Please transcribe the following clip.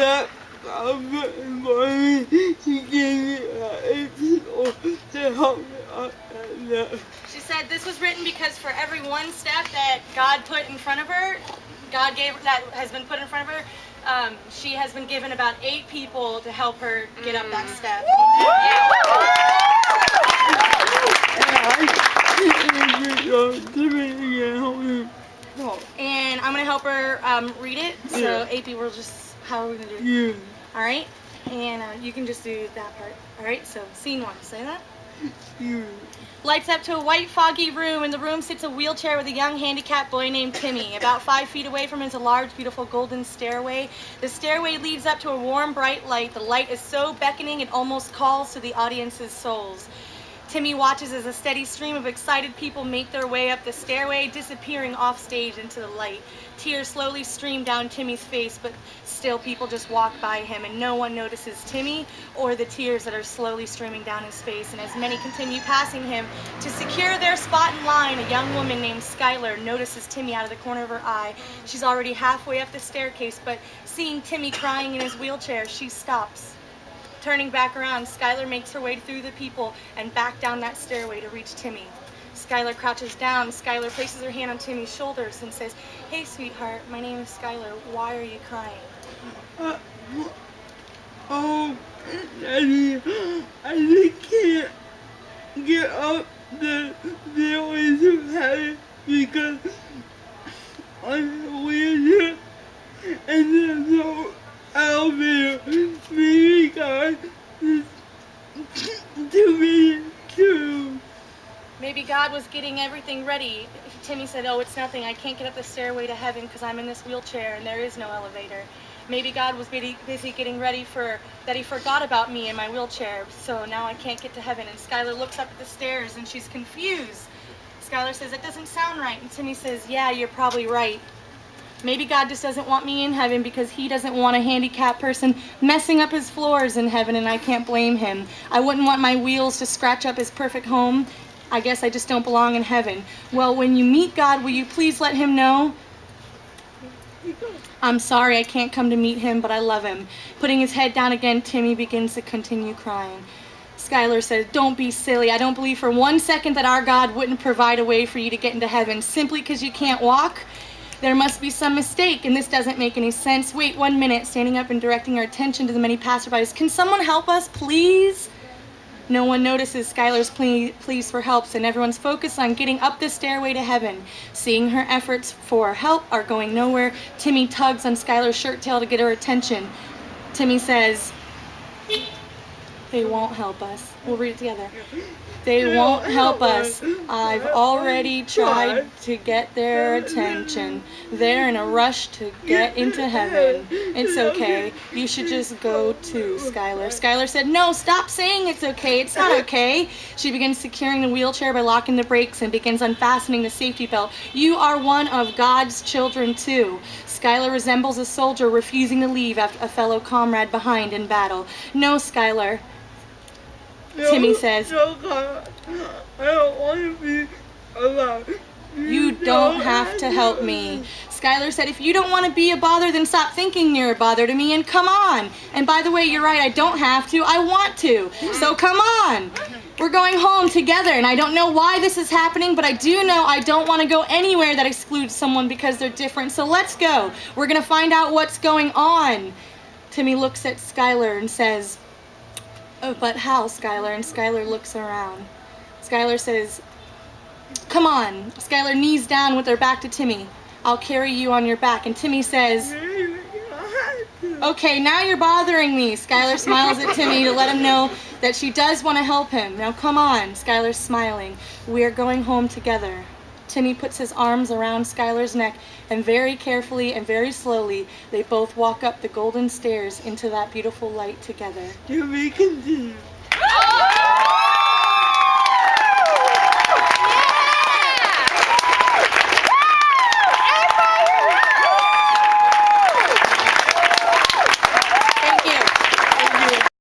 that morning, she gave me 8 people to help me up at that. She said this was written because for every one step that God put in front of her, God gave that has been put in front of her, she has been given about 8 people to help her get up that step. And I'm gonna help her read it. So 8 people will just, how are we gonna do it? Yeah. All right. And you can just do that part. All right. So scene 1. Say that. Yeah. Lights up to a white, foggy room. In the room sits a wheelchair with a young handicapped boy named Timmy. About 5 feet away from him is a large, beautiful golden stairway. The stairway leads up to a warm, bright light. The light is so beckoning it almost calls to the audience's souls. Timmy watches as a steady stream of excited people make their way up the stairway, disappearing off stage into the light. Tears slowly stream down Timmy's face, but still people just walk by him, and no one notices Timmy or the tears that are slowly streaming down his face. And as many continue passing him to secure their spot in line, a young woman named Skylar notices Timmy out of the corner of her eye. She's already halfway up the staircase, but seeing Timmy crying in his wheelchair, she stops. Turning back around, Skylar makes her way through the people and back down that stairway to reach Timmy. Skylar crouches down. Skylar places her hand on Timmy's shoulders and says, "Hey, sweetheart, my name is Skylar. Why are you crying?" Daddy, I just can't get up the stairway to heaven because I'm in a wheelchair and there's no elevator. Maybe God is to me too. Maybe God was getting everything ready. Timmy said, "Oh, it's nothing. I can't get up the stairway to heaven because I'm in this wheelchair and there is no elevator." Maybe God was busy getting ready that he forgot about me in my wheelchair, so now I can't get to heaven. And Skylar looks up at the stairs and she's confused. Skylar says, "That doesn't sound right." And Timmy says, "Yeah, you're probably right. Maybe God just doesn't want me in heaven because he doesn't want a handicapped person messing up his floors in heaven, and I can't blame him. I wouldn't want my wheels to scratch up his perfect home. I guess I just don't belong in heaven. Well, when you meet God, will you please let him know? I'm sorry I can't come to meet him, but I love him." Putting his head down again, Timmy begins to continue crying. Skylar says, "Don't be silly. I don't believe for 1 second that our God wouldn't provide a way for you to get into heaven simply because you can't walk. There must be some mistake, and this doesn't make any sense. Wait 1 minute," standing up and directing our attention to the many passerbys. "Can someone help us, please?" No one notices Skylar's pleas for help, and everyone's focused on getting up the stairway to heaven. Seeing her efforts for help are going nowhere, Timmy tugs on Skylar's shirt tail to get her attention. Timmy says, "They won't help us." We'll read it together. "They won't help us. I've already tried to get their attention. They're in a rush to get into heaven. It's okay. You should just go too, Skylar." Skylar said, "No, stop saying it's okay. It's not okay." She begins securing the wheelchair by locking the brakes and begins unfastening the safety belt. "You are one of God's children too." Skylar resembles a soldier refusing to leave a fellow comrade behind in battle. "No, Skylar," Timmy says. "No, God, I don't want to be alone. "You don't have to help me." Skylar said, "If you don't want to be a bother, then stop thinking you're a bother to me and come on. And by the way, you're right, I don't have to, I want to. So come on. We're going home together, and I don't know why this is happening, but I do know I don't want to go anywhere that excludes someone because they're different. So let's go. We're going to find out what's going on." Timmy looks at Skylar and says, "Oh, but how, Skylar?" And Skylar looks around. Skylar says, "Come on." Skylar knees down with her back to Timmy. "I'll carry you on your back." And Timmy says, "Okay, now you're bothering me." Skylar smiles at Timmy to let him know that she does want to help him. "Now come on." Skylar's smiling. "We are going home together." Timmy puts his arms around Skylar's neck, and very carefully and very slowly, they both walk up the golden stairs into that beautiful light together. To be continued.